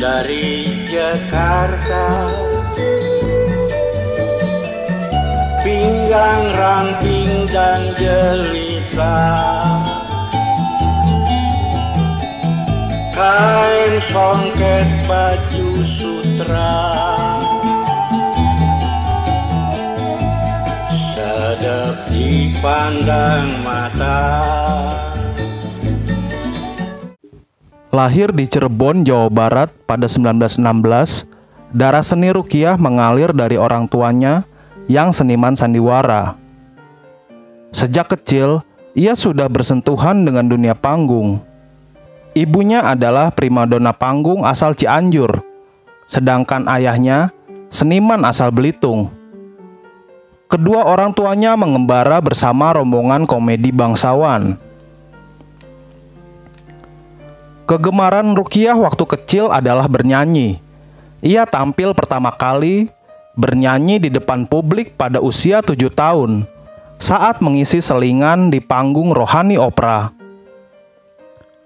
dari Jakarta, pinggang ramping dan jelita, kain songket baju sutra, sedap dipandang mata. Lahir di Cirebon, Jawa Barat pada 1916, darah seni Rukiah mengalir dari orang tuanya yang seniman sandiwara. Sejak kecil, ia sudah bersentuhan dengan dunia panggung. Ibunya adalah primadona panggung asal Cianjur, sedangkan ayahnya seniman asal Belitung. Kedua orang tuanya mengembara bersama rombongan komedi bangsawan. Kegemaran Rukiah waktu kecil adalah bernyanyi. Ia tampil pertama kali bernyanyi di depan publik pada usia 7 tahun saat mengisi selingan di panggung Rohani Opera.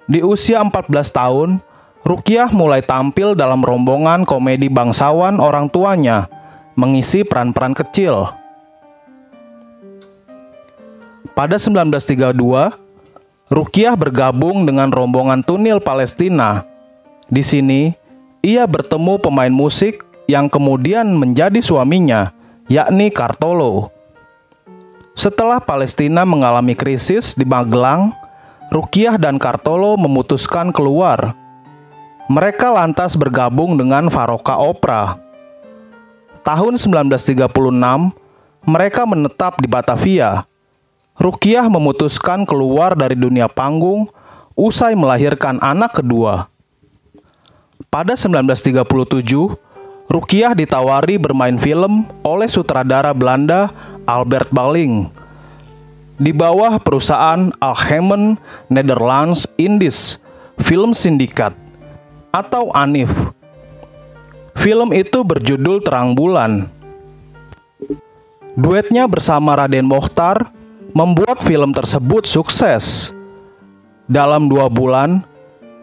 Di usia 14 tahun, Rukiah mulai tampil dalam rombongan komedi bangsawan orang tuanya, mengisi peran-peran kecil. Pada 1932, Rukiah bergabung dengan rombongan Tunil Palestina. Di sini, ia bertemu pemain musik yang kemudian menjadi suaminya, yakni Kartolo. Setelah Palestina mengalami krisis di Magelang, Rukiah dan Kartolo memutuskan keluar. Mereka lantas bergabung dengan Faroka Opera. Tahun 1936, mereka menetap di Batavia. Rukiah memutuskan keluar dari dunia panggung usai melahirkan anak kedua. Pada 1937, Rukiah ditawari bermain film oleh sutradara Belanda Albert Balling di bawah perusahaan Algemeen Nederlands Indisch Film Syndicaat atau ANIF. Film itu berjudul Terang Bulan. Duetnya bersama Raden Mochtar membuat film tersebut sukses. Dalam 2 bulan,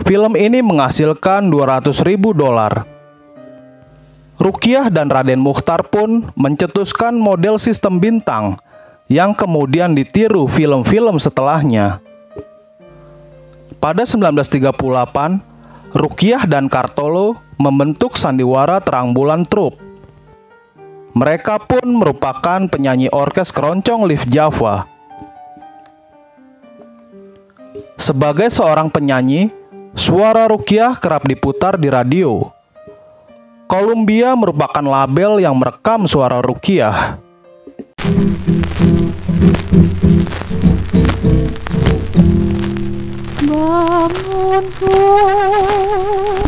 film ini menghasilkan $200.000. Rukiah dan Raden Mochtar pun mencetuskan model sistem bintang yang kemudian ditiru film-film setelahnya. Pada 1938, Rukiah dan Kartolo membentuk sandiwara Terang Bulan Troupe. Mereka pun merupakan penyanyi orkes keroncong Lift Java. Sebagai seorang penyanyi, suara Rukiah kerap diputar di radio. Columbia merupakan label yang merekam suara Rukiah. Bangunku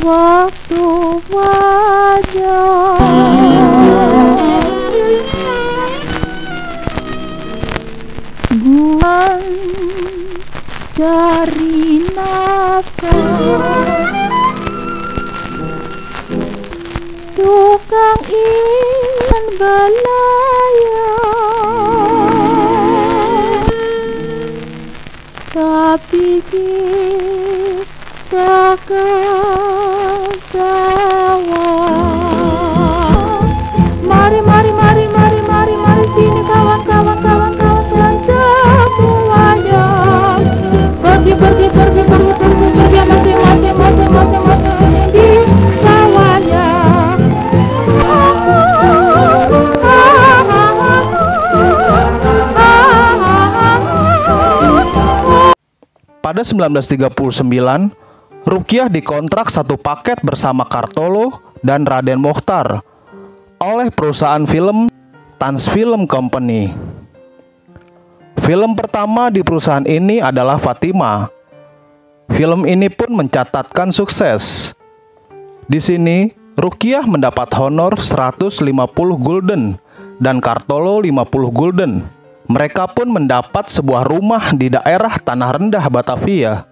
waktu fajar, buang dari nafas, tukang ikan belayar, tapi kita kesawah. Mari, mari, mari, mari, mari, mari sini kawan-kawan, kawan-kawan dan semuanya. Pergi, pergi, pergi, pergi, pergi, pergi masing-masing, masing-masing di sawahnya. Pada 1939, Rukiah dikontrak satu paket bersama Kartolo dan Raden Mochtar oleh perusahaan film Tans Film Company. Film pertama di perusahaan ini adalah Fatima. Film ini pun mencatatkan sukses. Di sini, Rukiah mendapat honor 150 gulden dan Kartolo 50 gulden. Mereka pun mendapat sebuah rumah di daerah Tanah Rendah Batavia.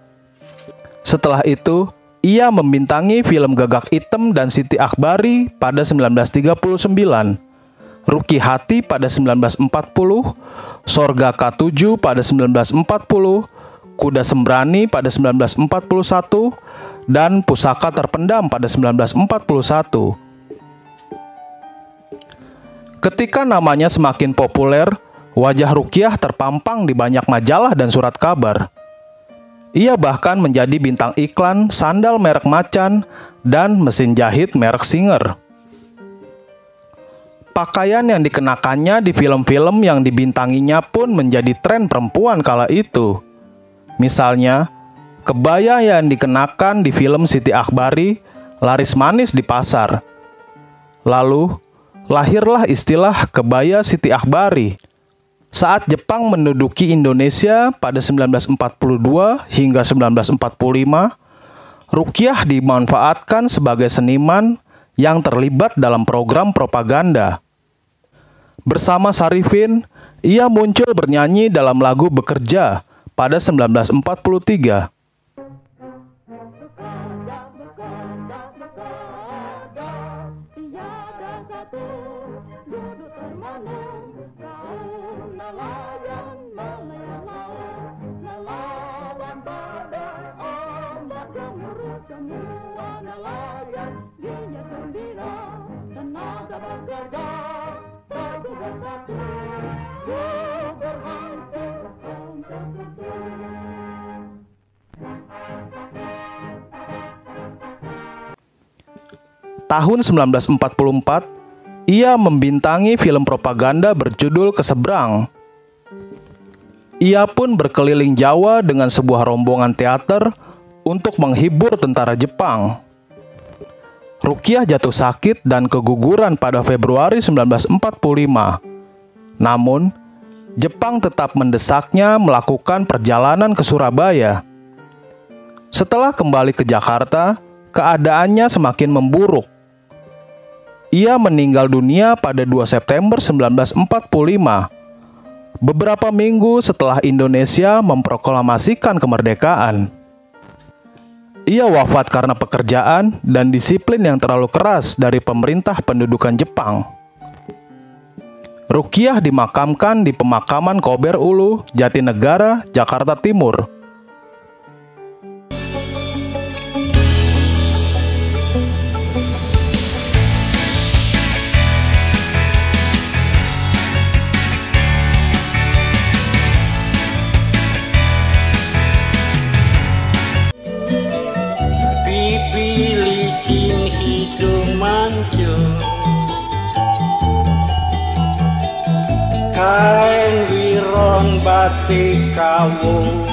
Setelah itu, ia membintangi film Gagak Item dan Siti Akbari pada 1939, Ruki Hati pada 1940, Sorga K7 pada 1940, Kuda Sembrani pada 1941, dan Pusaka Terpendam pada 1941. Ketika namanya semakin populer, wajah Rukiah terpampang di banyak majalah dan surat kabar. Ia bahkan menjadi bintang iklan sandal merek Macan dan mesin jahit merek Singer. Pakaian yang dikenakannya di film-film yang dibintanginya pun menjadi tren perempuan kala itu. Misalnya, kebaya yang dikenakan di film Siti Akbari laris manis di pasar. Lalu, lahirlah istilah kebaya Siti Akbari. Saat Jepang menduduki Indonesia pada 1942 hingga 1945, Rukiah dimanfaatkan sebagai seniman yang terlibat dalam program propaganda. Bersama Sarifin, ia muncul bernyanyi dalam lagu Bekerja pada 1943. Tahun 1944, ia membintangi film propaganda berjudul Keseberang. Ia pun berkeliling Jawa dengan sebuah rombongan teater untuk menghibur tentara Jepang. Rukiah jatuh sakit dan keguguran pada Februari 1945. Namun, Jepang tetap mendesaknya melakukan perjalanan ke Surabaya. Setelah kembali ke Jakarta, keadaannya semakin memburuk. Ia meninggal dunia pada 2 September 1945, beberapa minggu setelah Indonesia memproklamasikan kemerdekaan. Ia wafat karena pekerjaan dan disiplin yang terlalu keras dari pemerintah pendudukan Jepang. Rukiah dimakamkan di pemakaman Kober Ulu, Jatinegara, Jakarta Timur. Licin hidung mancung, kain wirong batik kawung,